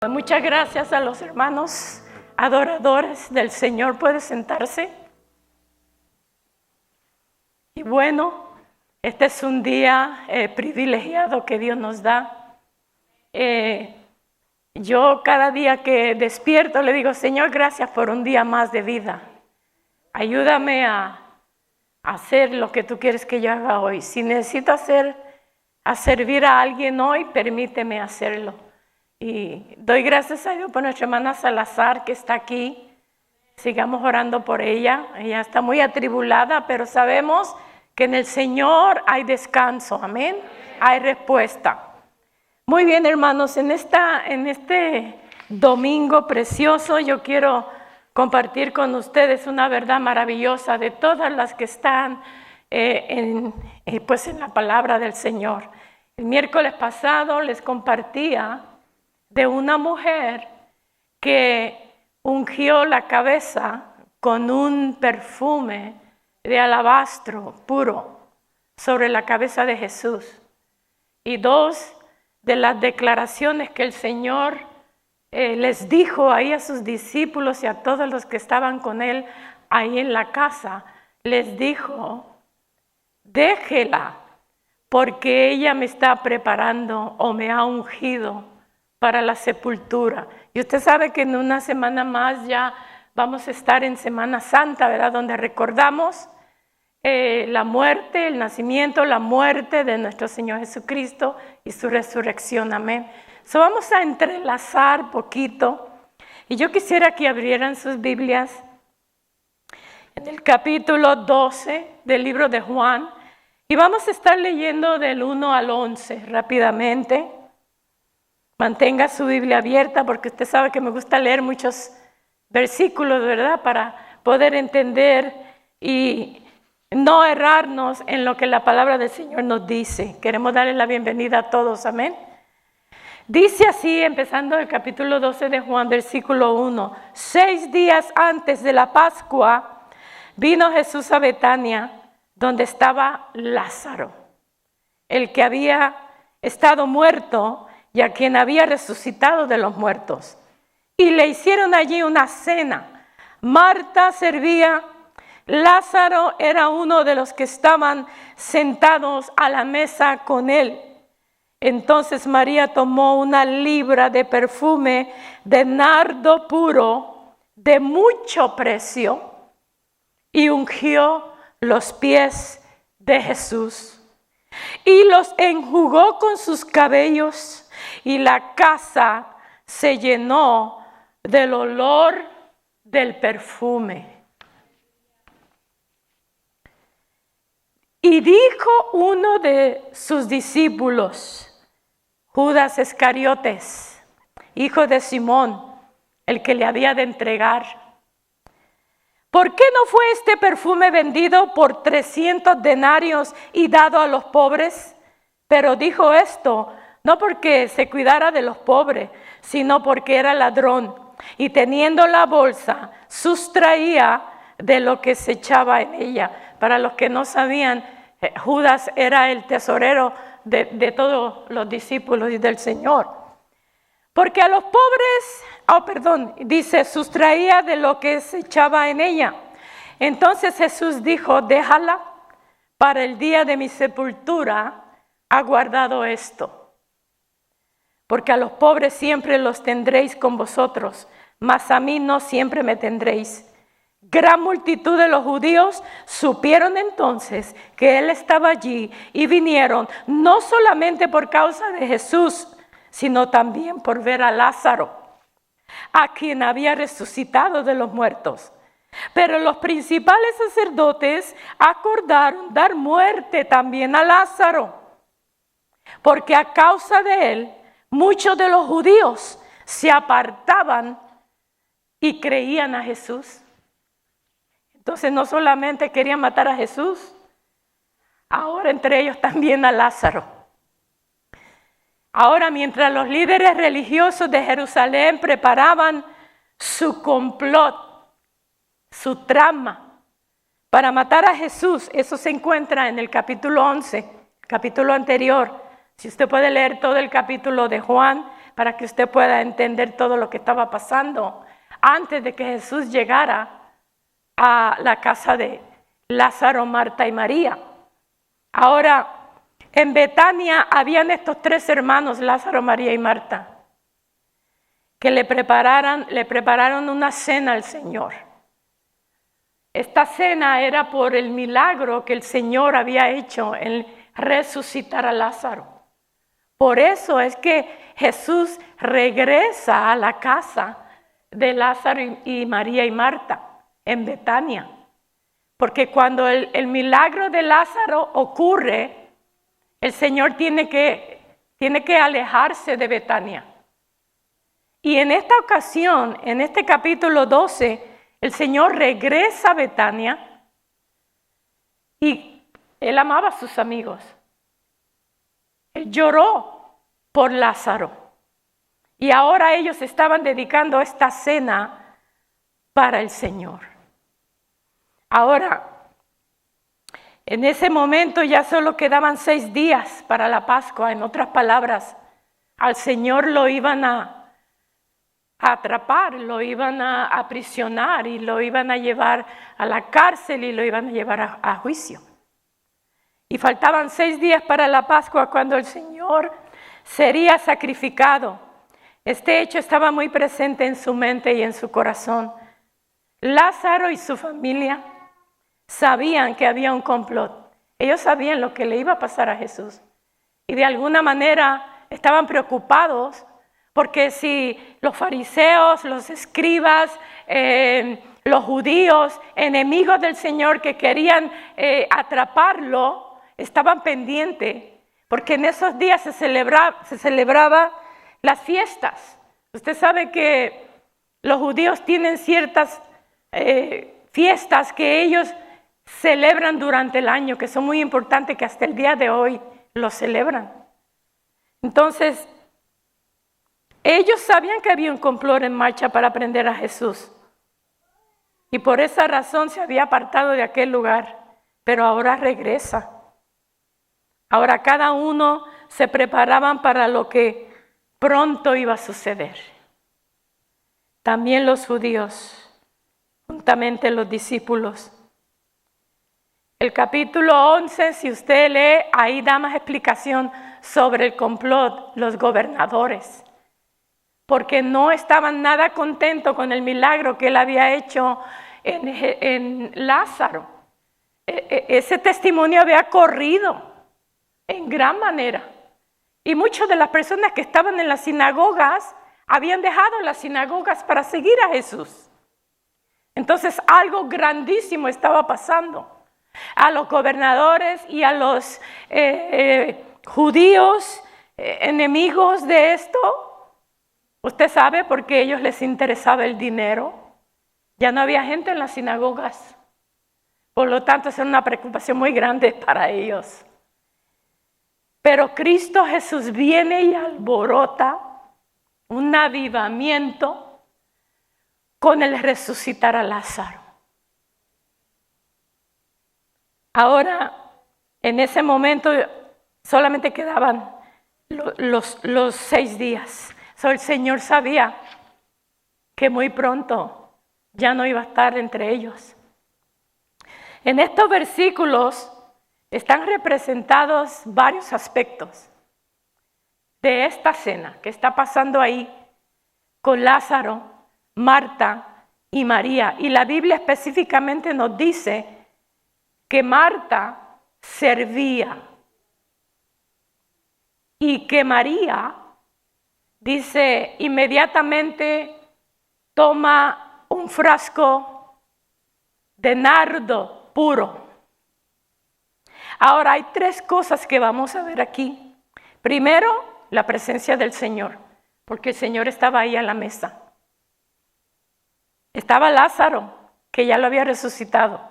Muchas gracias a los hermanos adoradores del Señor. Puede sentarse. Y bueno, este es un día privilegiado que Dios nos da. Yo cada día que despierto le digo, Señor, gracias por un día más de vida. Ayúdame a hacer lo que tú quieres que yo haga hoy. Si necesito servir a alguien hoy, permíteme hacerlo. Y doy gracias a Dios por nuestra hermana Salazar que está aquí. Sigamos orando por ella. Ella está muy atribulada, pero sabemos que en el Señor hay descanso. Amén. Hay respuesta. Muy bien, hermanos, en este domingo precioso yo quiero compartir con ustedes una verdad maravillosa de todas las que están en la palabra del Señor. El miércoles pasado les compartía de una mujer que ungió la cabeza con un perfume de alabastro puro sobre la cabeza de Jesús. Y dos de las declaraciones que el Señor les dijo ahí a sus discípulos y a todos los que estaban con él ahí en la casa, les dijo, déjela, porque ella me está preparando o me ha ungido para la sepultura. Y usted sabe que en una semana más ya vamos a estar en Semana Santa, ¿verdad? Donde recordamos la muerte, el nacimiento, la muerte de nuestro Señor Jesucristo y su resurrección. Amén. So vamos a entrelazar poquito. Y yo quisiera que abrieran sus Biblias en el capítulo 12 del libro de Juan. Y vamos a estar leyendo del 1 al 11 rápidamente. Mantenga su Biblia abierta porque usted sabe que me gusta leer muchos versículos, ¿verdad? Para poder entender y no errarnos en lo que la palabra del Señor nos dice. Queremos darle la bienvenida a todos, amén. Dice así, empezando el capítulo 12 de Juan, versículo 1. 6 días antes de la Pascua, vino Jesús a Betania, donde estaba Lázaro, el que había estado muerto y a quien había resucitado de los muertos. Y le hicieron allí una cena. Marta servía, Lázaro era uno de los que estaban sentados a la mesa con él. Entonces María tomó una libra de perfume de nardo puro, de mucho precio, y ungió los pies de Jesús, y los enjugó con sus cabellos. Y la casa se llenó del olor del perfume. Y dijo uno de sus discípulos, Judas Iscariotes, hijo de Simón, el que le había de entregar, ¿por qué no fue este perfume vendido por 300 denarios y dado a los pobres? Pero dijo esto no porque se cuidara de los pobres, sino porque era ladrón, y teniendo la bolsa, sustraía de lo que se echaba en ella. Para los que no sabían, Judas era el tesorero de todos los discípulos y del Señor. Porque a los pobres, dice, sustraía de lo que se echaba en ella. Entonces Jesús dijo, déjala, para el día de mi sepultura ha guardado esto. Porque a los pobres siempre los tendréis con vosotros, mas a mí no siempre me tendréis. Gran multitud de los judíos supieron entonces que él estaba allí y vinieron, no solamente por causa de Jesús, sino también por ver a Lázaro, a quien había resucitado de los muertos. Pero los principales sacerdotes acordaron dar muerte también a Lázaro, porque a causa de él, muchos de los judíos se apartaban y creían a Jesús. Entonces no solamente querían matar a Jesús, ahora entre ellos también a Lázaro. Ahora mientras los líderes religiosos de Jerusalén preparaban su complot, su trama para matar a Jesús, eso se encuentra en el capítulo 11, capítulo anterior. Si usted puede leer todo el capítulo de Juan, para que usted pueda entender todo lo que estaba pasando antes de que Jesús llegara a la casa de Lázaro, Marta y María. Ahora, en Betania habían estos 3 hermanos, Lázaro, María y Marta, que le prepararon una cena al Señor. Esta cena era por el milagro que el Señor había hecho en resucitar a Lázaro. Por eso es que Jesús regresa a la casa de Lázaro y María y Marta en Betania. Porque cuando el milagro de Lázaro ocurre, el Señor tiene que alejarse de Betania. Y en esta ocasión, en este capítulo 12, el Señor regresa a Betania y Él amaba a sus amigos. Él lloró por Lázaro. Y ahora ellos estaban dedicando esta cena para el Señor. Ahora, en ese momento ya solo quedaban 6 días para la Pascua. En otras palabras, al Señor lo iban a atrapar, lo iban a aprisionar y lo iban a llevar a la cárcel y lo iban a llevar a juicio. Y faltaban 6 días para la Pascua cuando el Señor sería sacrificado. Este hecho estaba muy presente en su mente y en su corazón. Lázaro y su familia sabían que había un complot. Ellos sabían lo que le iba a pasar a Jesús. Y de alguna manera estaban preocupados porque si los fariseos, los escribas, los judíos, enemigos del Señor que querían atraparlo, estaban pendientes. Porque en esos días se celebraba las fiestas. Usted sabe que los judíos tienen ciertas fiestas que ellos celebran durante el año, que son muy importantes, que hasta el día de hoy los celebran. Entonces, ellos sabían que había un complot en marcha para prender a Jesús. Y por esa razón se había apartado de aquel lugar, pero ahora regresa. Ahora cada uno se preparaban para lo que pronto iba a suceder. También los judíos, juntamente los discípulos. El capítulo 11, si usted lee, ahí da más explicación sobre el complot, los gobernadores. Porque no estaban nada contentos con el milagro que él había hecho en Lázaro. Ese testimonio había corrido en gran manera. Y muchas de las personas que estaban en las sinagogas habían dejado las sinagogas para seguir a Jesús. Entonces algo grandísimo estaba pasando. A los gobernadores y a los judíos enemigos de esto, usted sabe, porque a ellos les interesaba el dinero. Ya no había gente en las sinagogas. Por lo tanto, es una preocupación muy grande para ellos. Pero Cristo Jesús viene y alborota un avivamiento con el resucitar a Lázaro. Ahora, en ese momento, solamente quedaban los 6 días. El Señor sabía que muy pronto ya no iba a estar entre ellos. En estos versículos están representados varios aspectos de esta cena que está pasando ahí con Lázaro, Marta y María. Y la Biblia específicamente nos dice que Marta servía y que María, dice, inmediatamente toma un frasco de nardo puro. Ahora hay 3 cosas que vamos a ver aquí. Primero, la presencia del Señor, porque el Señor estaba ahí a la mesa. Estaba Lázaro, que ya lo había resucitado.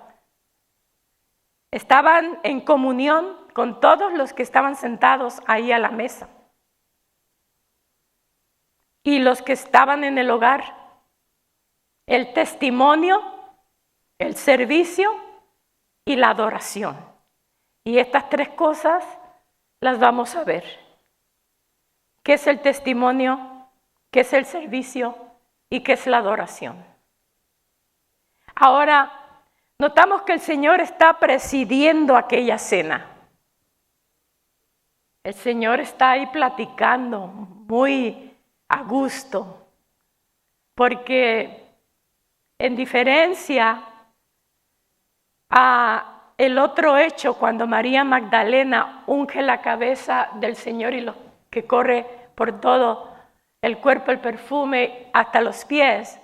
Estaban en comunión con todos los que estaban sentados ahí a la mesa. Y los que estaban en el hogar. El testimonio, el servicio y la adoración. Y estas 3 cosas las vamos a ver. ¿Qué es el testimonio? qué es el servicio y qué es la adoración. Ahora, notamos que el Señor está presidiendo aquella cena. El Señor está ahí platicando muy a gusto, porque en diferencia a el otro hecho, cuando María Magdalena unge la cabeza del Señor y lo que corre por todo el cuerpo, el perfume hasta los pies,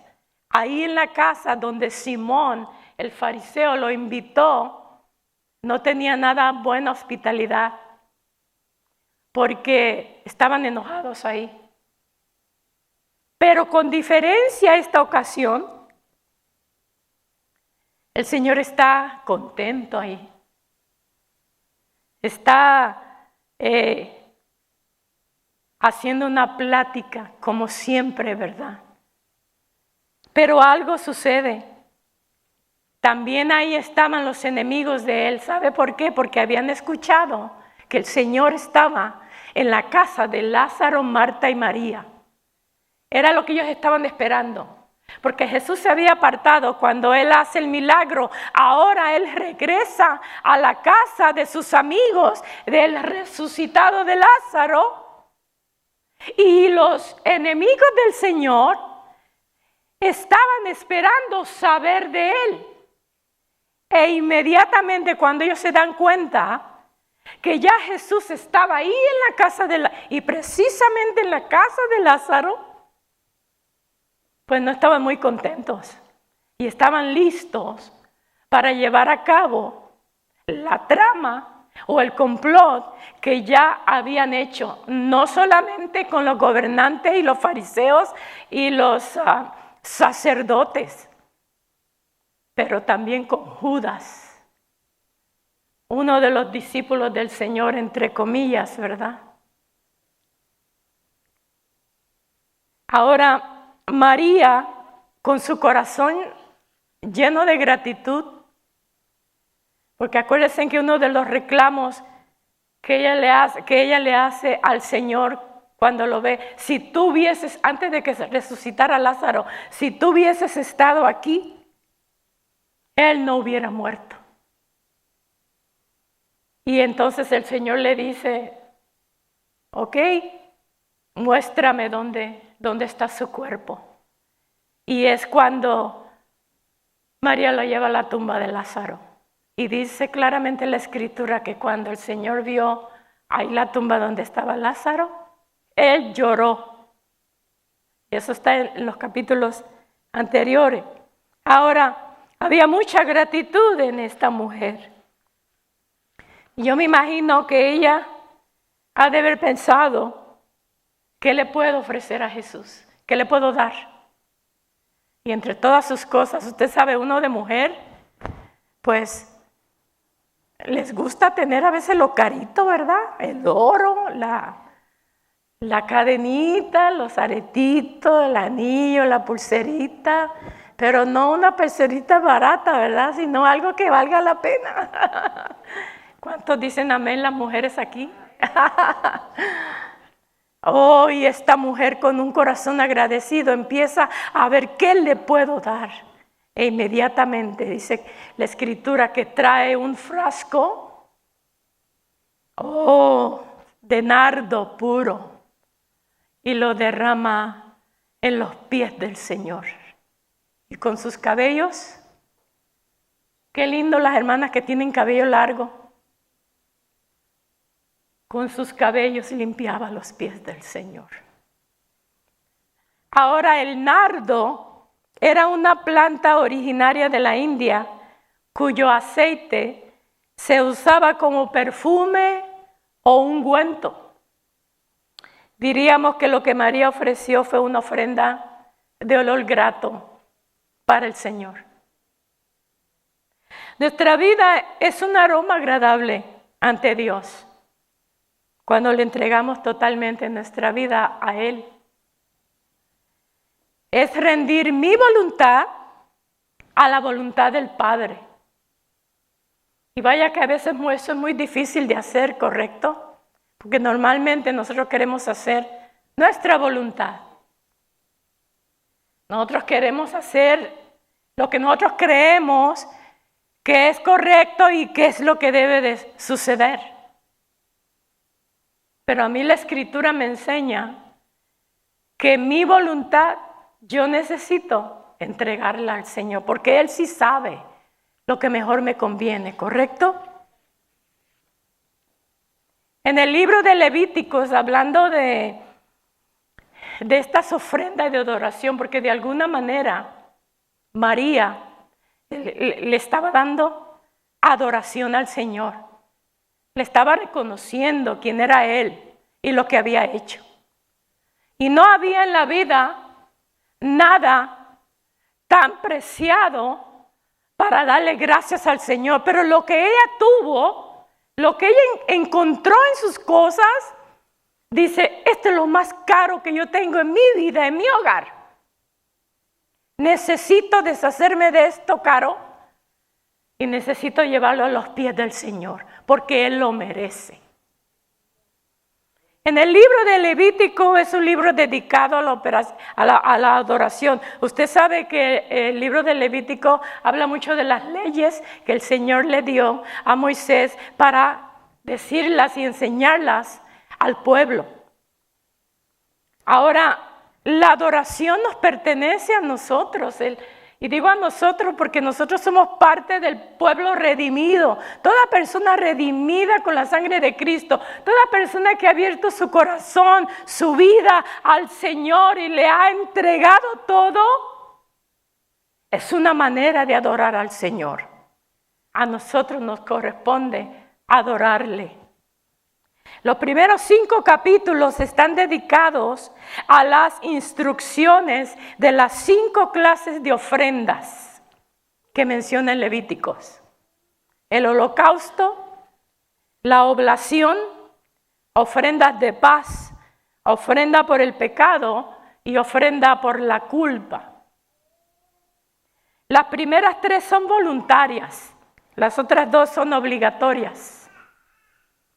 ahí en la casa donde Simón, el fariseo, lo invitó, no tenía nada buena hospitalidad, porque estaban enojados ahí. Pero con diferencia esta ocasión, el Señor está contento ahí. Está haciendo una plática como siempre, ¿verdad? Pero algo sucede. También ahí estaban los enemigos de él. ¿Sabe por qué? Porque habían escuchado que el Señor estaba en la casa de Lázaro, Marta y María. Era lo que ellos estaban esperando. Porque Jesús se había apartado cuando Él hace el milagro. Ahora Él regresa a la casa de sus amigos, del resucitado de Lázaro. Y los enemigos del Señor estaban esperando saber de Él. E inmediatamente cuando ellos se dan cuenta que ya Jesús estaba ahí en la casa y precisamente en la casa de Lázaro, pues no estaban muy contentos y estaban listos para llevar a cabo la trama o el complot que ya habían hecho, no solamente con los gobernantes y los fariseos y los sacerdotes, pero también con Judas, uno de los discípulos del Señor, entre comillas, ¿verdad? Ahora, María, con su corazón lleno de gratitud, porque acuérdense que uno de los reclamos que ella le hace al Señor cuando lo ve, si tú hubieses, antes de que se resucitara Lázaro, si tú hubieses estado aquí, él no hubiera muerto. Y entonces el Señor le dice, ok, muéstrame dónde está su cuerpo. Y es cuando María lo lleva a la tumba de Lázaro. Y dice claramente la Escritura que cuando el Señor vio ahí la tumba donde estaba Lázaro, Él lloró. Eso está en los capítulos anteriores. Ahora, había mucha gratitud en esta mujer. Y yo me imagino que ella ha de haber pensado, ¿qué le puedo ofrecer a Jesús? ¿Qué le puedo dar? Y entre todas sus cosas, usted sabe, uno de mujer, pues les gusta tener a veces lo carito, ¿verdad? El oro, la cadenita, los aretitos, el anillo, la pulserita, pero no una pulserita barata, ¿verdad? Sino algo que valga la pena. ¿Cuántos dicen amén las mujeres aquí? Oh, y esta mujer con un corazón agradecido empieza a ver qué le puedo dar. E inmediatamente dice la Escritura que trae un frasco, de nardo puro, y lo derrama en los pies del Señor. Y con sus cabellos, qué lindo las hermanas que tienen cabello largo. Con sus cabellos limpiaba los pies del Señor. Ahora el nardo era una planta originaria de la India cuyo aceite se usaba como perfume o ungüento. Diríamos que lo que María ofreció fue una ofrenda de olor grato para el Señor. Nuestra vida es un aroma agradable ante Dios cuando le entregamos totalmente nuestra vida a Él. Es rendir mi voluntad a la voluntad del Padre. Y vaya que a veces eso es muy difícil de hacer, ¿correcto? Porque normalmente nosotros queremos hacer nuestra voluntad. Nosotros queremos hacer lo que nosotros creemos que es correcto y que es lo que debe de suceder. Pero a mí la Escritura me enseña que mi voluntad yo necesito entregarla al Señor, porque Él sí sabe lo que mejor me conviene, ¿correcto? En el libro de Levíticos, hablando de estas ofrendas de adoración, porque de alguna manera María le estaba dando adoración al Señor. Le estaba reconociendo quién era Él y lo que había hecho. Y no había en la vida nada tan preciado para darle gracias al Señor. Pero lo que ella tuvo, lo que ella encontró en sus cosas, dice, esto es lo más caro que yo tengo en mi vida, en mi hogar. Necesito deshacerme de esto caro y necesito llevarlo a los pies del Señor, porque Él lo merece. En el libro de Levítico es un libro dedicado a la adoración. Usted sabe que el libro de Levítico habla mucho de las leyes que el Señor le dio a Moisés para decirlas y enseñarlas al pueblo. Ahora, la adoración nos pertenece a nosotros. Y digo a nosotros porque nosotros somos parte del pueblo redimido. Toda persona redimida con la sangre de Cristo, toda persona que ha abierto su corazón, su vida al Señor y le ha entregado todo, es una manera de adorar al Señor. A nosotros nos corresponde adorarle. Los primeros 5 capítulos están dedicados a las instrucciones de las 5 clases de ofrendas que menciona en Levíticos. El holocausto, la oblación, ofrendas de paz, ofrenda por el pecado y ofrenda por la culpa. Las primeras 3 son voluntarias, las otras 2 son obligatorias.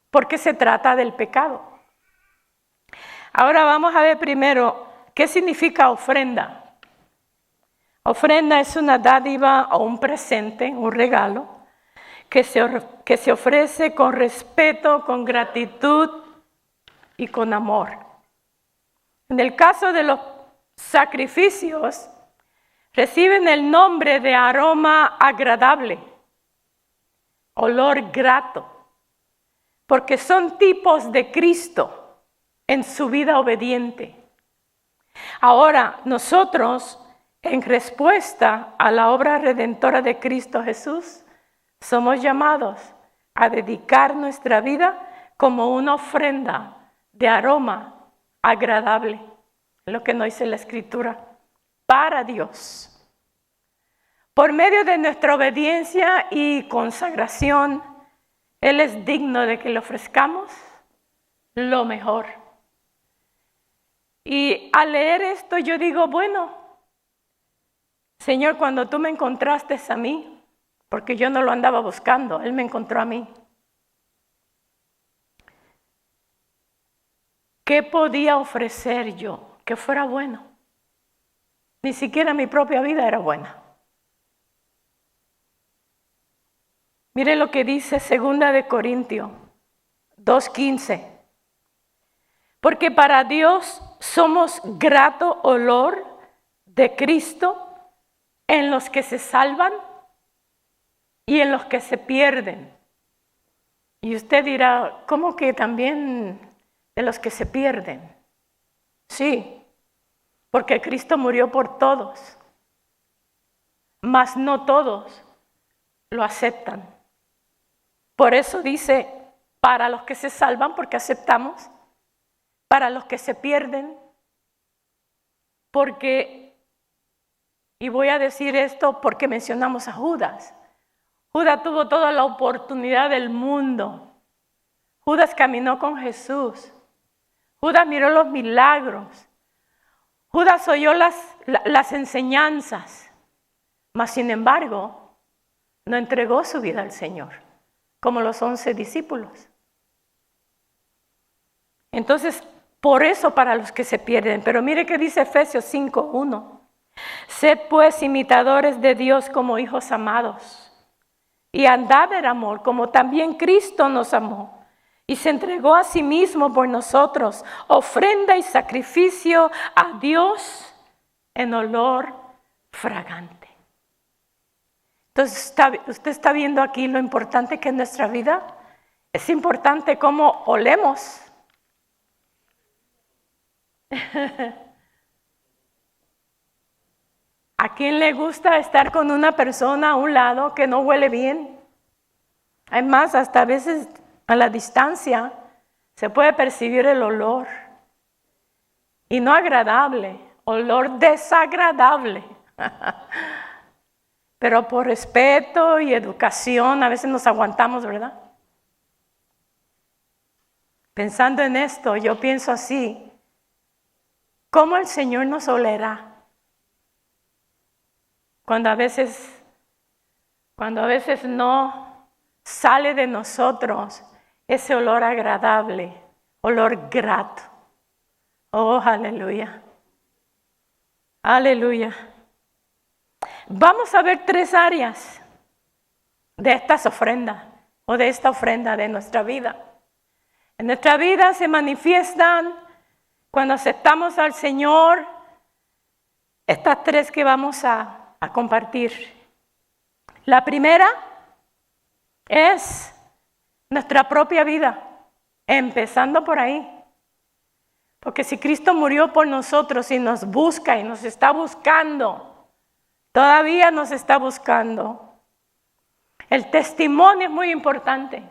Porque se trata del pecado. Ahora vamos a ver primero qué significa ofrenda. Ofrenda es una dádiva o un presente, un regalo, que se ofrece con respeto, con gratitud y con amor. En el caso de los sacrificios, reciben el nombre de aroma agradable, olor grato, porque son tipos de Cristo en su vida obediente. Ahora, nosotros, en respuesta a la obra redentora de Cristo Jesús, somos llamados a dedicar nuestra vida como una ofrenda de aroma agradable, lo que nos dice la Escritura, para Dios. Por medio de nuestra obediencia y consagración, Él es digno de que le ofrezcamos lo mejor. Y al leer esto yo digo, bueno, Señor, cuando tú me encontraste a mí, porque yo no lo andaba buscando, Él me encontró a mí. ¿Qué podía ofrecer yo que fuera bueno? Ni siquiera mi propia vida era buena. Mire lo que dice 2 de Corintios 2:15. Porque para Dios somos grato olor de Cristo en los que se salvan y en los que se pierden. Y usted dirá, ¿cómo que también de los que se pierden? Sí, porque Cristo murió por todos, mas no todos lo aceptan. Por eso dice, para los que se salvan, porque aceptamos, para los que se pierden, porque, y voy a decir esto porque mencionamos a Judas. Judas tuvo toda la oportunidad del mundo. Judas caminó con Jesús. Judas miró los milagros. Judas oyó las enseñanzas. Mas sin embargo, no entregó su vida al Señor, como los 11 discípulos. Entonces, por eso para los que se pierden. Pero mire que dice Efesios 5:1. Sed pues imitadores de Dios como hijos amados, y andad en amor, como también Cristo nos amó, y se entregó a sí mismo por nosotros, ofrenda y sacrificio a Dios en olor fragante. Entonces, usted está viendo aquí lo importante que es nuestra vida. Es importante cómo olemos. ¿A quién le gusta estar con una persona a un lado que no huele bien? Además, hasta a veces a la distancia se puede percibir el olor. Y no agradable, olor desagradable. Pero por respeto y educación a veces nos aguantamos, ¿verdad? Pensando en esto, yo pienso así: ¿cómo el Señor nos olerá? Cuando a veces no sale de nosotros ese olor agradable, olor grato. Oh, aleluya. Aleluya. Vamos a ver 3 áreas de estas ofrendas o de esta ofrenda de nuestra vida. En nuestra vida se manifiestan cuando aceptamos al Señor estas 3 que vamos a compartir. La primera es nuestra propia vida, empezando por ahí. Porque si Cristo murió por nosotros y nos busca y nos está buscando, todavía nos está buscando. El testimonio es muy importante.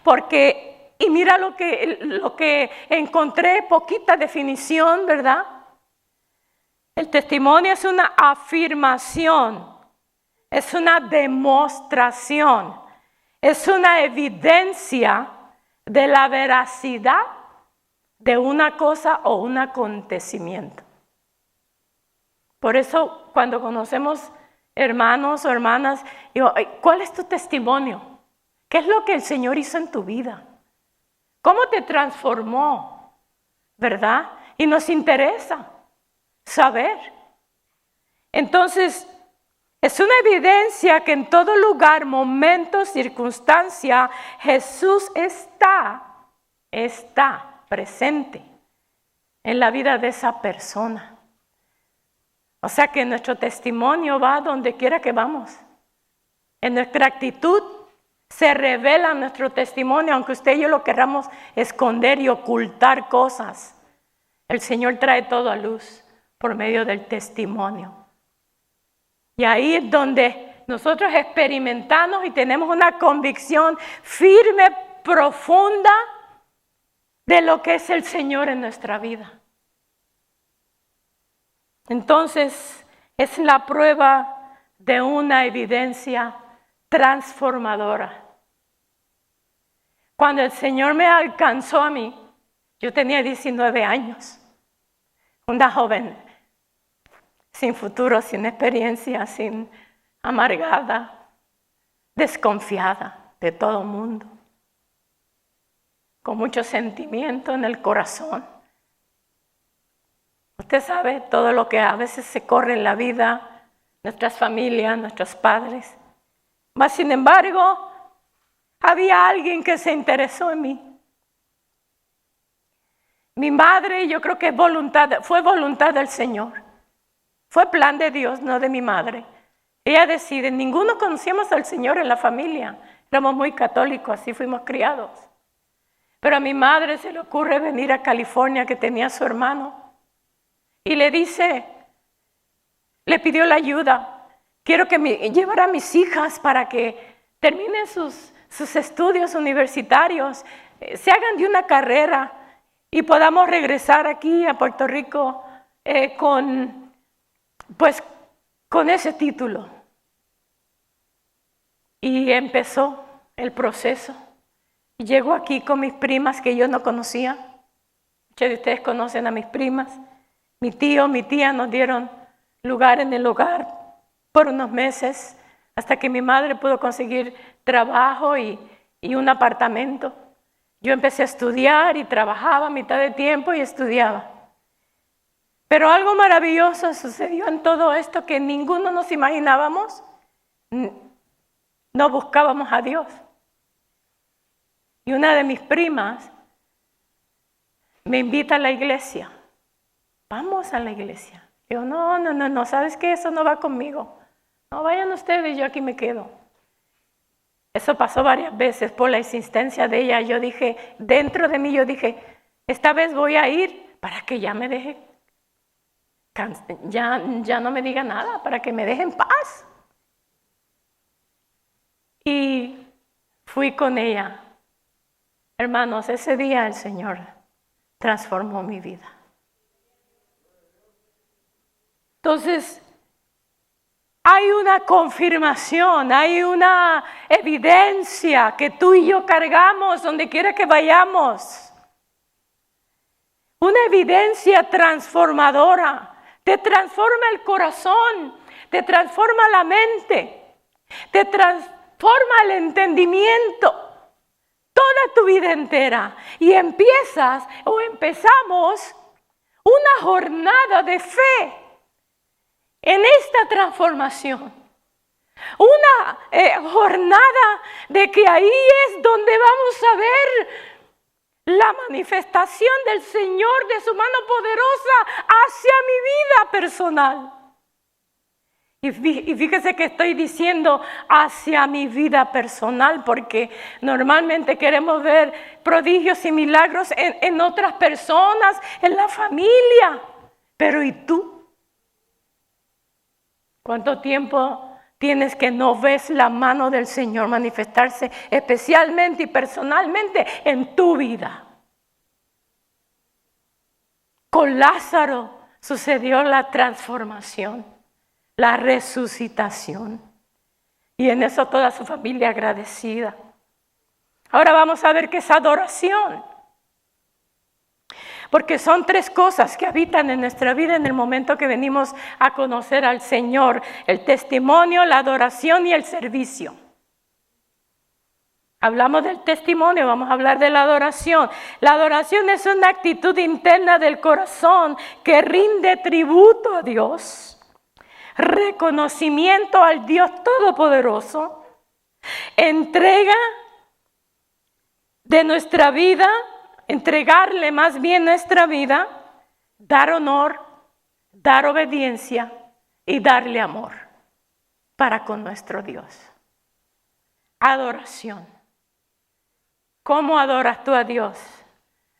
Porque, y mira lo que encontré, poquita definición, ¿verdad? El testimonio es una afirmación, es una demostración, es una evidencia de la veracidad de una cosa o un acontecimiento. Por eso cuando conocemos hermanos o hermanas, digo, ¿cuál es tu testimonio? ¿Qué es lo que el Señor hizo en tu vida? ¿Cómo te transformó? ¿Verdad? Y nos interesa saber. Entonces, es una evidencia que en todo lugar, momento, circunstancia, Jesús está presente en la vida de esa persona. O sea que nuestro testimonio va donde quiera que vamos. En nuestra actitud se revela nuestro testimonio, aunque usted y yo lo queramos esconder y ocultar cosas. El Señor trae todo a luz por medio del testimonio. Y ahí es donde nosotros experimentamos y tenemos una convicción firme, profunda, de lo que es el Señor en nuestra vida. Entonces, es la prueba de una evidencia transformadora. Cuando el Señor me alcanzó a mí, yo tenía 19 años, una joven sin futuro, sin experiencia, sin amargada, desconfiada de todo el mundo, con mucho sentimiento en el corazón. Usted sabe todo lo que a veces se corre en la vida, nuestras familias, nuestros padres. Mas, sin embargo, había alguien que se interesó en mí. Mi madre, yo creo que fue voluntad del Señor. Fue plan de Dios, no de mi madre. Ella decide, ninguno conocíamos al Señor en la familia. Éramos muy católicos, así fuimos criados. Pero a mi madre se le ocurre venir a California, que tenía a su hermano. Y le pidió la ayuda. Quiero que llevara a mis hijas para que terminen sus estudios universitarios, se hagan de una carrera y podamos regresar aquí a Puerto Rico con ese título. Y empezó el proceso. Llego aquí con mis primas que yo no conocía. Muchos de ustedes conocen a mis primas. Mi tío, mi tía nos dieron lugar en el hogar por unos meses hasta que mi madre pudo conseguir trabajo y un apartamento. Yo empecé a estudiar y trabajaba a mitad de tiempo y estudiaba. Pero algo maravilloso sucedió en todo esto que ninguno nos imaginábamos. No buscábamos a Dios. Y una de mis primas me invita a la iglesia. Vamos a la iglesia. Yo, no, ¿sabes qué? Eso no va conmigo. No, vayan ustedes, yo aquí me quedo. Eso pasó varias veces por la insistencia de ella. Yo dije, dentro de mí, esta vez voy a ir para que ya me deje, ya no me diga nada, para que me deje en paz. Y fui con ella. Hermanos, ese día el Señor transformó mi vida. Entonces, hay una confirmación, hay una evidencia que tú y yo cargamos donde quiera que vayamos. Una evidencia transformadora. Te transforma el corazón, te transforma la mente, te transforma el entendimiento, toda tu vida entera. Y empezamos una jornada de fe en esta transformación. Una jornada de que ahí es donde vamos a ver la manifestación del Señor, de su mano poderosa hacia mi vida personal. Y fíjese que estoy diciendo hacia mi vida personal, porque normalmente queremos ver prodigios y milagros en otras personas, en la familia. Pero ¿y tú? ¿Cuánto tiempo tienes que no ves la mano del Señor manifestarse especialmente y personalmente en tu vida? Con Lázaro sucedió la transformación, la resucitación. Y en eso toda su familia agradecida. Ahora vamos a ver qué es adoración. Porque son tres cosas que habitan en nuestra vida en el momento que venimos a conocer al Señor: el testimonio, la adoración y el servicio. Hablamos del testimonio, vamos a hablar de la adoración. La adoración es una actitud interna del corazón que rinde tributo a Dios, reconocimiento al Dios Todopoderoso, entrega de nuestra vida, entregarle más bien nuestra vida, dar honor, dar obediencia y darle amor para con nuestro Dios. Adoración. ¿Cómo adoras tú a Dios?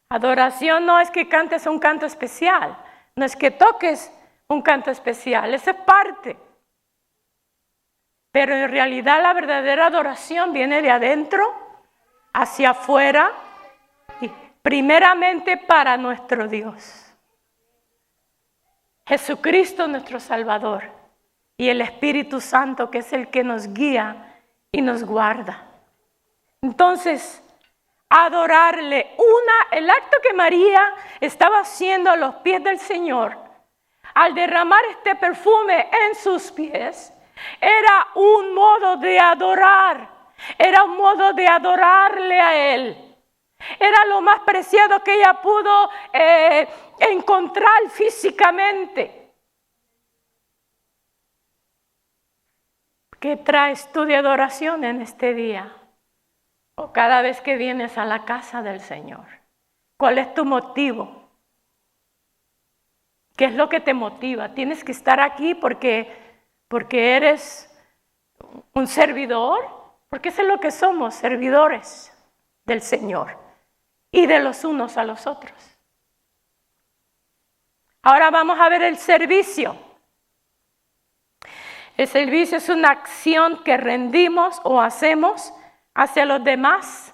Adoración no es que cantes un canto especial, no es que toques un canto especial, eso es parte. Pero en realidad la verdadera adoración viene de adentro hacia afuera, y primeramente para nuestro Dios. Jesucristo nuestro Salvador y el Espíritu Santo, que es el que nos guía y nos guarda. Entonces, adorarle. El acto que María estaba haciendo a los pies del Señor, al derramar este perfume en sus pies, era un modo de adorar. Era un modo de adorarle a Él. Era lo más preciado que ella pudo encontrar físicamente. ¿Qué traes tú de adoración en este día? O cada vez que vienes a la casa del Señor. ¿Cuál es tu motivo? ¿Qué es lo que te motiva? ¿Tienes que estar aquí porque eres un servidor? Porque eso es lo que somos, servidores del Señor y de los unos a los otros. Ahora vamos a ver el servicio. El servicio es una acción que rendimos o hacemos hacia los demás.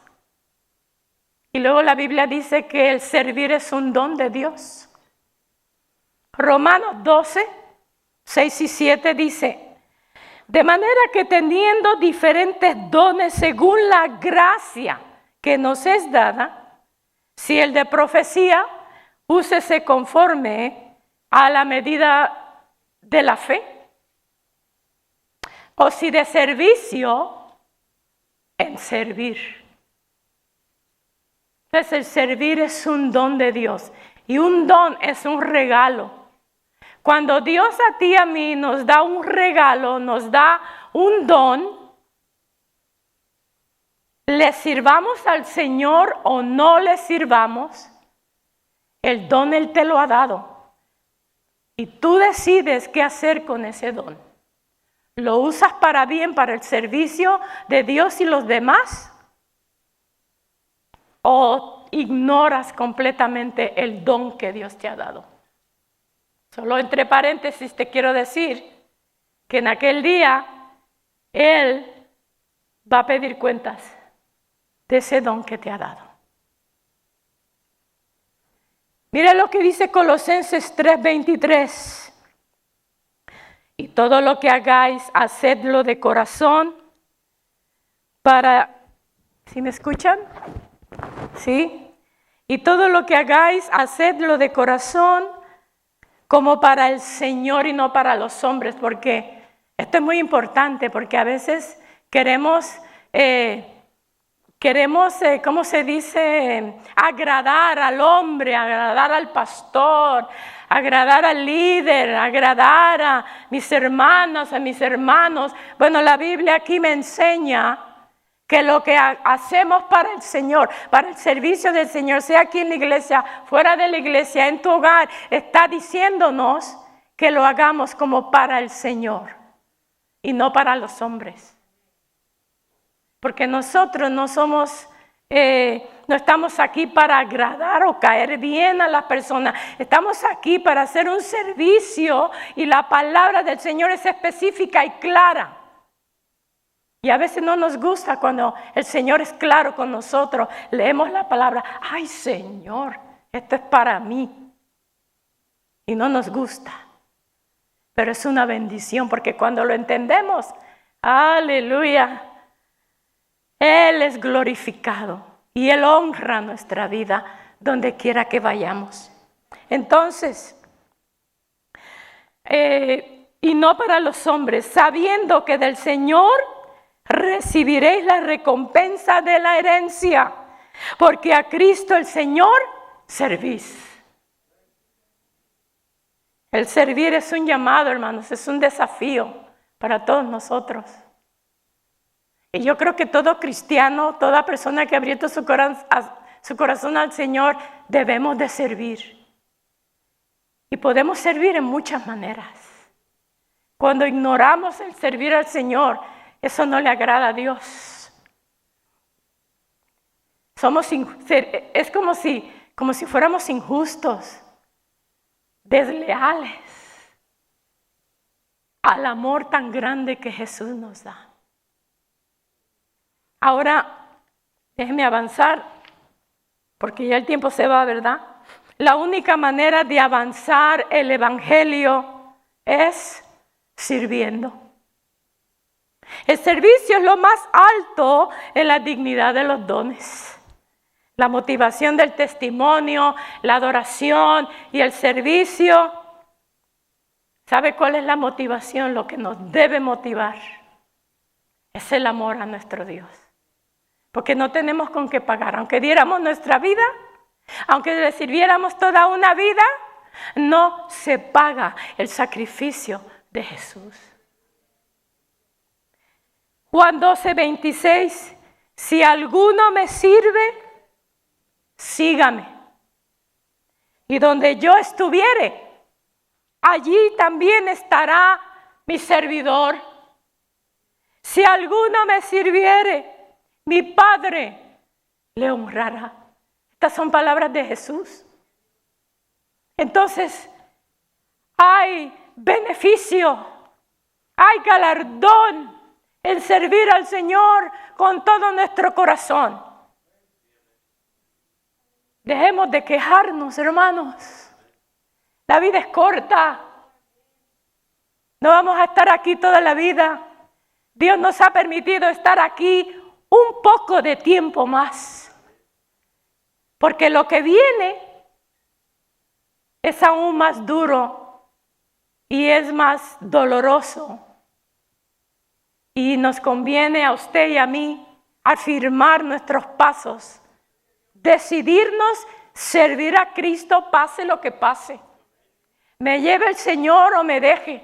Y luego la Biblia dice que el servir es un don de Dios. Romanos 12, 6 y 7 dice: de manera que teniendo diferentes dones según la gracia que nos es dada, si el de profecía, úsese conforme a la medida de la fe. O si de servicio, en servir. Entonces el servir es un don de Dios. Y un don es un regalo. Cuando Dios a ti y a mí nos da un regalo, nos da un don, le sirvamos al Señor o no le sirvamos, el don Él te lo ha dado. Y tú decides qué hacer con ese don. ¿Lo usas para bien, para el servicio de Dios y los demás? ¿O ignoras completamente el don que Dios te ha dado? Solo entre paréntesis te quiero decir que en aquel día Él va a pedir cuentas de ese don que te ha dado. Mira lo que dice Colosenses 3:23. Y todo lo que hagáis, hacedlo de corazón para... ¿Sí me escuchan? ¿Sí? Y todo lo que hagáis, hacedlo de corazón como para el Señor y no para los hombres, porque esto es muy importante, porque a veces queremos, ¿cómo se dice? Agradar al hombre, agradar al pastor, agradar al líder, agradar a mis hermanas, a mis hermanos. Bueno, la Biblia aquí me enseña que lo que hacemos para el Señor, para el servicio del Señor, sea aquí en la iglesia, fuera de la iglesia, en tu hogar, está diciéndonos que lo hagamos como para el Señor y no para los hombres. Porque nosotros no somos, no estamos aquí para agradar o caer bien a las personas. Estamos aquí para hacer un servicio y la palabra del Señor es específica y clara. Y a veces no nos gusta cuando el Señor es claro con nosotros. Leemos la palabra, ay Señor, esto es para mí. Y no nos gusta. Pero es una bendición porque cuando lo entendemos, aleluya, Él es glorificado y Él honra nuestra vida donde quiera que vayamos. Entonces, y no para los hombres, sabiendo que del Señor recibiréis la recompensa de la herencia, porque a Cristo el Señor servís. El servir es un llamado, hermanos, es un desafío para todos nosotros. Y yo creo que todo cristiano, toda persona que ha abierto su corazón al Señor, debemos de servir. Y podemos servir en muchas maneras. Cuando ignoramos el servir al Señor, eso no le agrada a Dios. Es como si fuéramos injustos, desleales al amor tan grande que Jesús nos da. Ahora, déjenme avanzar, porque ya el tiempo se va, ¿verdad? La única manera de avanzar el Evangelio es sirviendo. El servicio es lo más alto en la dignidad de los dones. La motivación del testimonio, la adoración y el servicio. ¿Sabe cuál es la motivación? Lo que nos debe motivar es el amor a nuestro Dios. Porque no tenemos con qué pagar. Aunque diéramos nuestra vida, aunque le sirviéramos toda una vida, no se paga el sacrificio de Jesús. Juan 12:26, si alguno me sirve, sígame. Y donde yo estuviere, allí también estará mi servidor. Si alguno me sirviere, mi Padre le honrará. Estas son palabras de Jesús. Entonces, hay beneficio, hay galardón en servir al Señor con todo nuestro corazón. Dejemos de quejarnos, hermanos. La vida es corta. No vamos a estar aquí toda la vida. Dios nos ha permitido estar aquí un poco de tiempo más. Porque lo que viene es aún más duro y es más doloroso. Y nos conviene a usted y a mí afirmar nuestros pasos, decidirnos servir a Cristo pase lo que pase. Me lleve el Señor o me deje.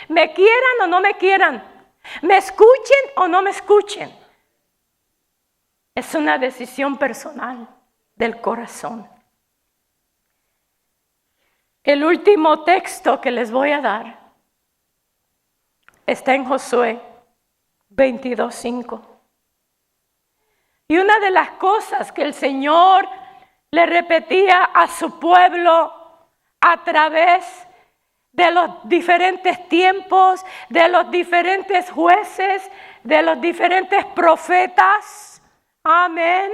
Me quieran o no me quieran. Me escuchen o no me escuchen. Es una decisión personal del corazón. El último texto que les voy a dar está en Josué 22:5. Y una de las cosas que el Señor le repetía a su pueblo a través de los diferentes tiempos, de los diferentes jueces, de los diferentes profetas, amén,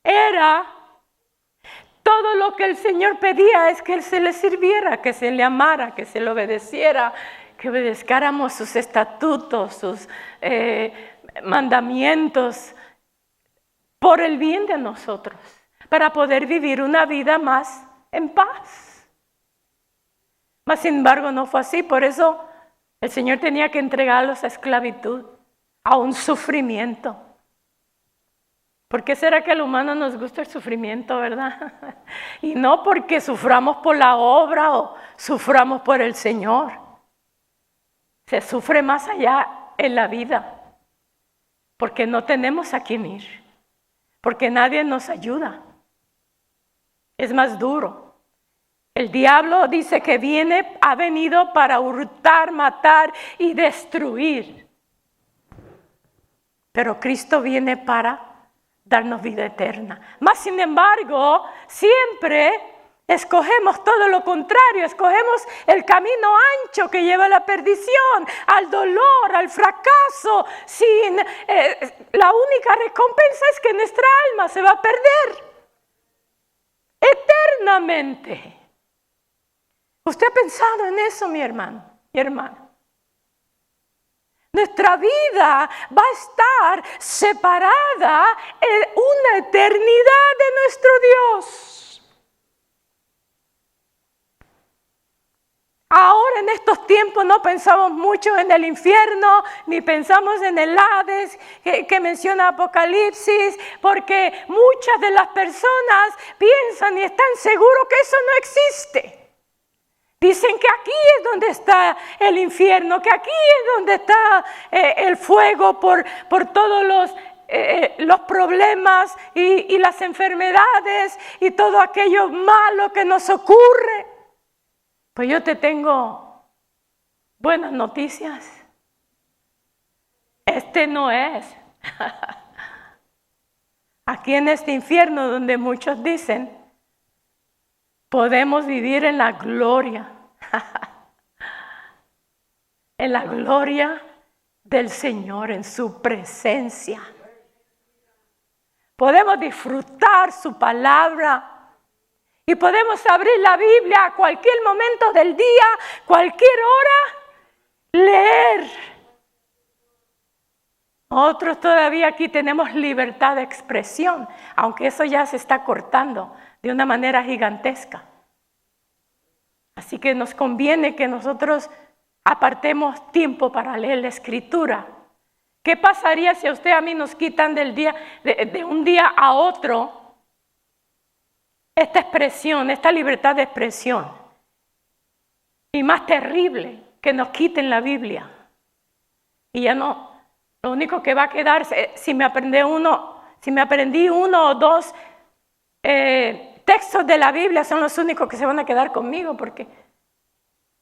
era todo lo que el Señor pedía es que Él se le sirviera, que se le amara, que se le obedeciera, que obedezcáramos sus estatutos, sus mandamientos, por el bien de nosotros, para poder vivir una vida más en paz. Mas sin embargo no fue así, por eso el Señor tenía que entregarlos a esclavitud, a un sufrimiento. ¿Por qué será que al humano nos gusta el sufrimiento, verdad? Y no porque suframos por la obra o suframos por el Señor. Se sufre más allá en la vida, porque no tenemos a quién ir, porque nadie nos ayuda. Es más duro. El diablo dice que ha venido para hurtar, matar y destruir. Pero Cristo viene para darnos vida eterna. Mas sin embargo, siempre escogemos todo lo contrario, escogemos el camino ancho que lleva a la perdición, al dolor, al fracaso. La única recompensa es que nuestra alma se va a perder eternamente. ¿Usted ha pensado en eso, mi hermano, mi hermana? Nuestra vida va a estar separada en una eternidad de nuestro Dios. Ahora en estos tiempos no pensamos mucho en el infierno, ni pensamos en el Hades que menciona Apocalipsis, porque muchas de las personas piensan y están seguros que eso no existe. Dicen que aquí es donde está el infierno, que aquí es donde está el fuego por todos los problemas y las enfermedades y todo aquello malo que nos ocurre. Pues yo te tengo buenas noticias. Este no es. Aquí en este infierno donde muchos dicen, podemos vivir en la gloria. En la gloria del Señor, en su presencia. Podemos disfrutar su palabra y podemos abrir la Biblia a cualquier momento del día, cualquier hora, leer. Nosotros todavía aquí tenemos libertad de expresión, aunque eso ya se está cortando de una manera gigantesca. Así que nos conviene que nosotros apartemos tiempo para leer la Escritura. ¿Qué pasaría si a usted y a mí nos quitan de un día a otro esta expresión, esta libertad de expresión? Y más terrible, que nos quiten la Biblia. Y ya no, lo único que va a quedarse, si me aprendí uno o dos textos de la Biblia, son los únicos que se van a quedar conmigo, porque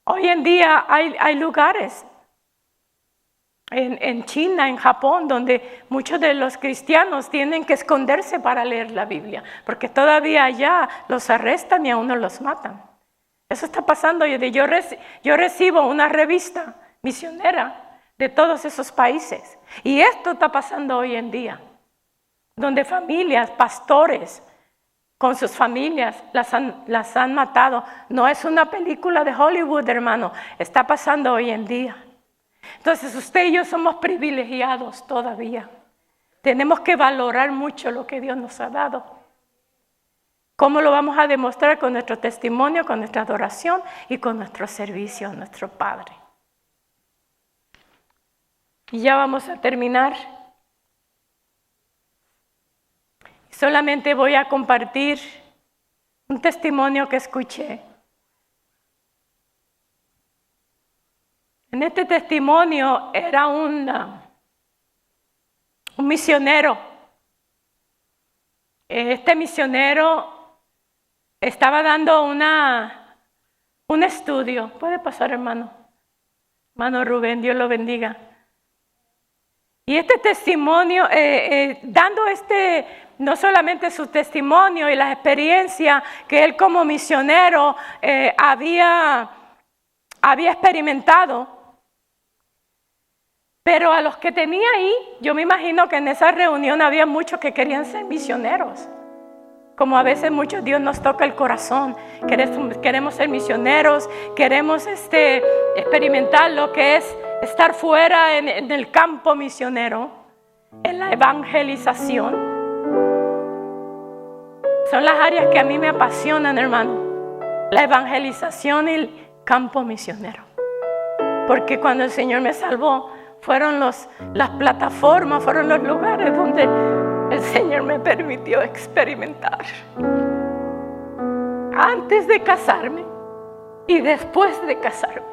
hoy en día hay lugares en China, en Japón, donde muchos de los cristianos tienen que esconderse para leer la Biblia, porque todavía allá los arrestan y a uno los matan. Eso está pasando. Yo recibo una revista misionera de todos esos países, y esto está pasando hoy en día, donde familias, pastores, con sus familias, las han matado. No es una película de Hollywood, hermano. Está pasando hoy en día. Entonces usted y yo somos privilegiados todavía. Tenemos que valorar mucho lo que Dios nos ha dado. ¿Cómo lo vamos a demostrar? Con nuestro testimonio, con nuestra adoración y con nuestro servicio a nuestro Padre. Y ya vamos a terminar. Solamente voy a compartir un testimonio que escuché En este testimonio era un misionero. Este misionero estaba dando un estudio. Puede pasar, hermano. Hermano Rubén, Dios lo bendiga. Y este testimonio, dando no solamente su testimonio y la experiencia que él como misionero había experimentado, pero a los que tenía ahí, yo me imagino que en esa reunión había muchos que querían ser misioneros. Como a veces muchos Dios nos toca el corazón, queremos ser misioneros, queremos experimentar lo que es estar fuera en el campo misionero, en la evangelización. Son las áreas que a mí me apasionan, hermano. La evangelización y el campo misionero. Porque cuando el Señor me salvó, fueron las plataformas, fueron los lugares donde el Señor me permitió experimentar. Antes de casarme y después de casarme.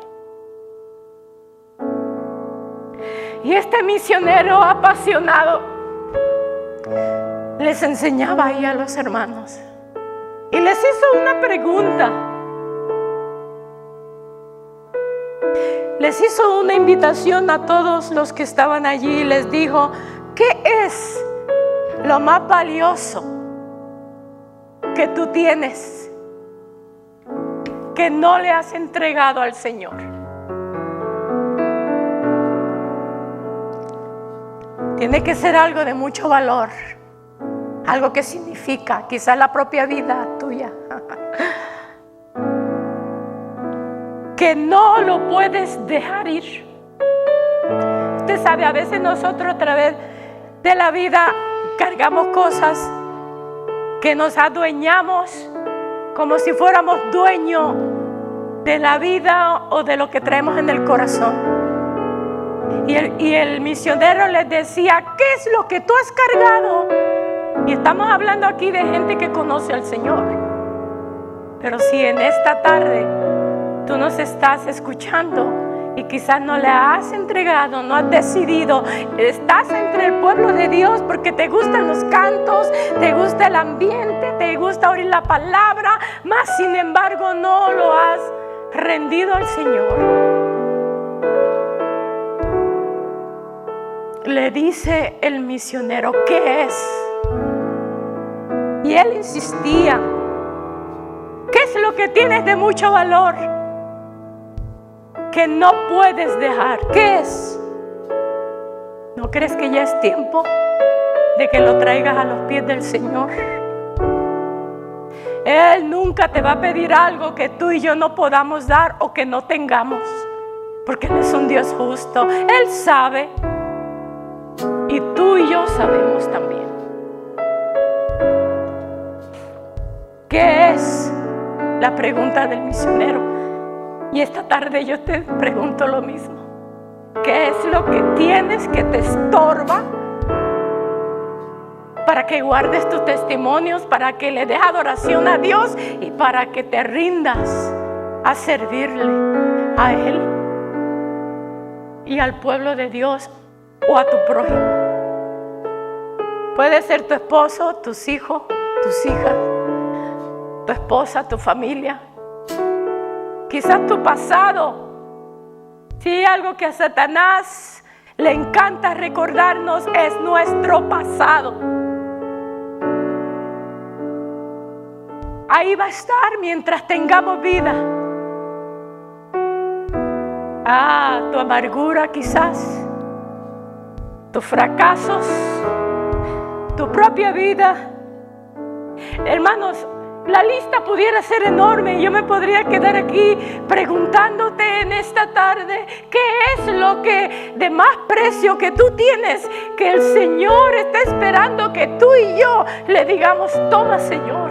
Y este misionero apasionado les enseñaba ahí a los hermanos. Y les hizo una pregunta. Les hizo una invitación a todos los que estaban allí y les dijo: ¿qué es lo más valioso que tú tienes que no le has entregado al Señor? Tiene que ser algo de mucho valor, algo que significa quizás la propia vida tuya, que no lo puedes dejar ir. Usted sabe, a veces nosotros a través de la vida cargamos cosas que nos adueñamos como si fuéramos dueños de la vida o de lo que traemos en el corazón. Y el misionero les decía: ¿qué es lo que tú has cargado? Y estamos hablando aquí de gente que conoce al Señor. Pero si en esta tarde tú nos estás escuchando y quizás no le has entregado, no has decidido, estás entre el pueblo de Dios porque te gustan los cantos, te gusta el ambiente, te gusta oír la palabra, mas sin embargo no lo has rendido al Señor. Le dice el misionero: ¿qué es? Y él insistía: ¿qué es lo que tienes de mucho valor que no puedes dejar? ¿Qué es? ¿No crees que ya es tiempo de que lo traigas a los pies del Señor? Él nunca te va a pedir algo que tú y yo no podamos dar o que no tengamos, porque Él es un Dios justo. Él sabe. Y tú y yo sabemos también. ¿Qué es? La pregunta del misionero. Y esta tarde yo te pregunto lo mismo. ¿Qué es lo que tienes que te estorba para que guardes tus testimonios, para que le des adoración a Dios y para que te rindas a servirle a Él y al pueblo de Dios o a tu prójimo? Puede ser tu esposo, tus hijos, tus hijas, tu esposa, tu familia, quizás tu pasado. Si hay algo que a Satanás le encanta recordarnos, es nuestro pasado. Ahí va a estar mientras tengamos vida. Tu amargura quizás, tus fracasos, tu propia vida. Hermanos, la lista pudiera ser enorme y yo me podría quedar aquí preguntándote en esta tarde: ¿qué es lo que de más precio que tú tienes que el Señor está esperando que tú y yo le digamos: toma, Señor,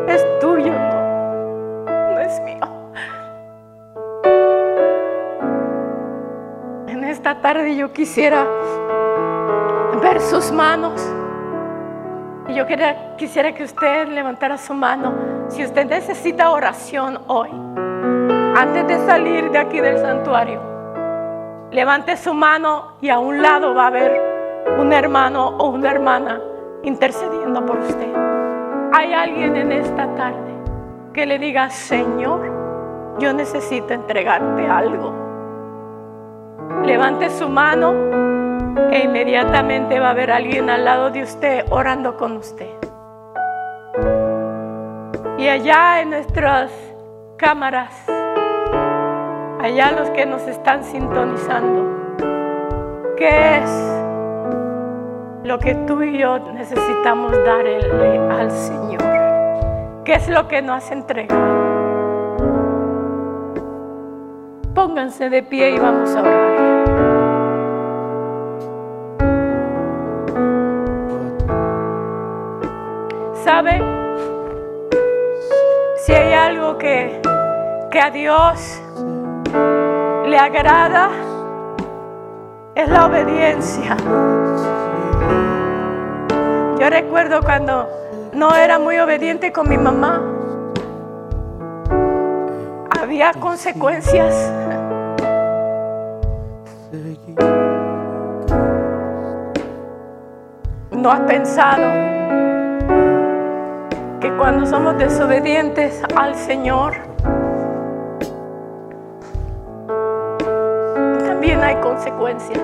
es tuyo, no es mío? En esta tarde yo quisiera ver sus manos. Y yo quisiera que usted levantara su mano. Si usted necesita oración hoy, antes de salir de aquí del santuario, levante su mano y a un lado va a haber un hermano o una hermana intercediendo por usted. Hay alguien en esta tarde que le diga: Señor, yo necesito entregarte algo. Levante su mano e inmediatamente va a haber alguien al lado de usted orando con usted. Y allá en nuestras cámaras, allá los que nos están sintonizando, ¿qué es lo que tú y yo necesitamos darle al Señor? ¿Qué es lo que nos has entregado? Pónganse de pie y vamos a orar. ¿Sabe? Si hay algo que a Dios le agrada, es la obediencia. Yo recuerdo cuando no era muy obediente con mi mamá, había consecuencias. ¿No has pensado que cuando somos desobedientes al Señor, también hay consecuencias?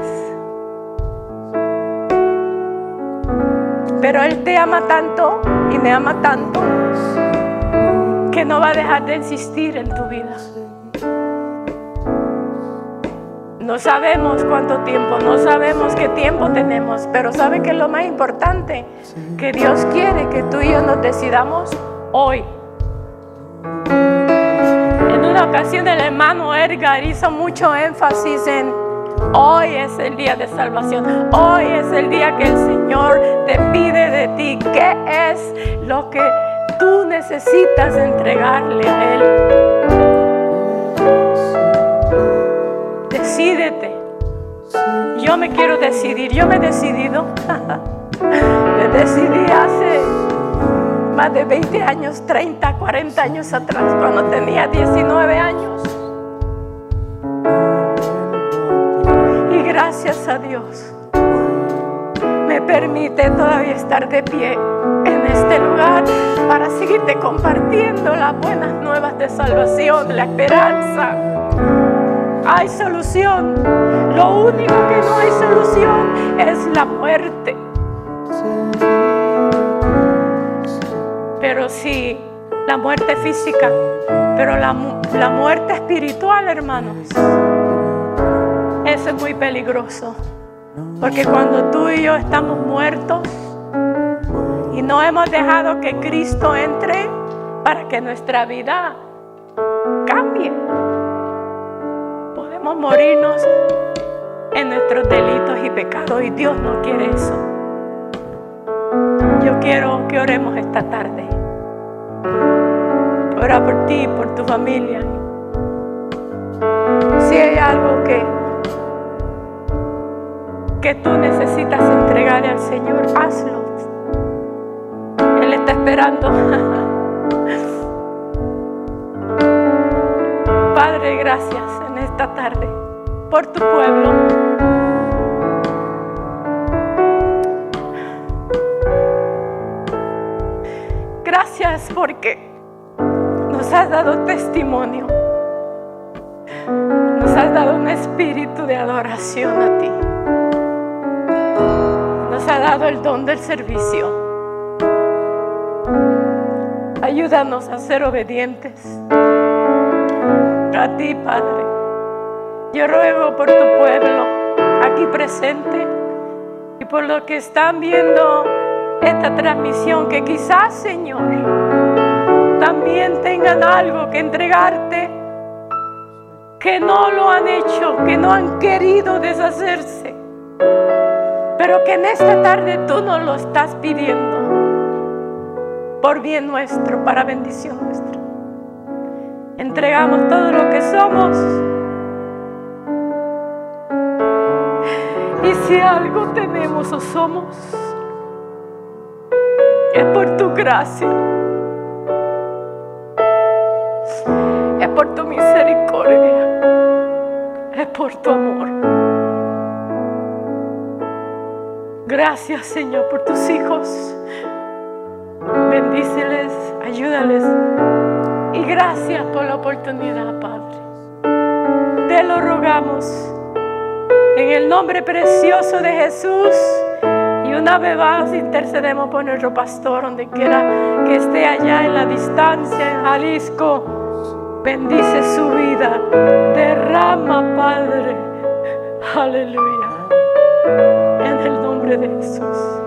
Pero Él te ama tanto y me ama tanto que no va a dejar de insistir en tu vida. No sabemos cuánto tiempo, no sabemos qué tiempo tenemos, pero ¿sabe qué es lo más importante? Que Dios quiere que tú y yo nos decidamos hoy. En una ocasión el hermano Edgar hizo mucho énfasis en: hoy es el día de salvación, hoy es el día que el Señor te pide de ti. ¿Qué es lo que tú necesitas entregarle a Él? Decídete. Yo me quiero decidir, yo me he decidido. Me decidí hace más de 20 años, 30, 40 años atrás, cuando tenía 19 años. Y gracias a Dios me permite todavía estar de pie en este lugar para seguirte compartiendo las buenas nuevas de salvación, la esperanza. Hay solución. Lo único que no hay solución es la muerte. Pero sí, la muerte física, pero la muerte espiritual, hermanos, eso es muy peligroso. Porque cuando tú y yo estamos muertos y no hemos dejado que Cristo entre para que nuestra vida cambie, podemos morirnos en nuestros delitos y pecados, y Dios no quiere eso. Yo quiero que oremos esta tarde. Ora por ti, por tu familia. Si hay algo que tú necesitas entregarle al Señor, hazlo. Él está esperando. Padre, gracias en esta tarde por tu pueblo. Gracias porque nos has dado testimonio. Nos has dado un espíritu de adoración a ti. Nos has dado el don del servicio. Ayúdanos a ser obedientes a ti, Padre. Yo ruego por tu pueblo aquí presente y por los que están viendo esta transmisión, que quizás, Señor, también tengan algo que entregarte, que no lo han hecho, que no han querido deshacerse, pero que en esta tarde tú nos lo estás pidiendo por bien nuestro, para bendición nuestra. Entregamos todo lo que somos, y si algo tenemos o somos, es por tu gracia, es por tu misericordia, es por tu amor. Gracias, Señor, por tus hijos. Bendíceles, ayúdales. Y gracias por la oportunidad, Padre. Te lo rogamos en el nombre precioso de Jesús. Y una vez más intercedemos por nuestro pastor, donde quiera que esté allá en la distancia, en Jalisco. Bendice su vida. Derrama, Padre. Aleluya. En el nombre de Jesús.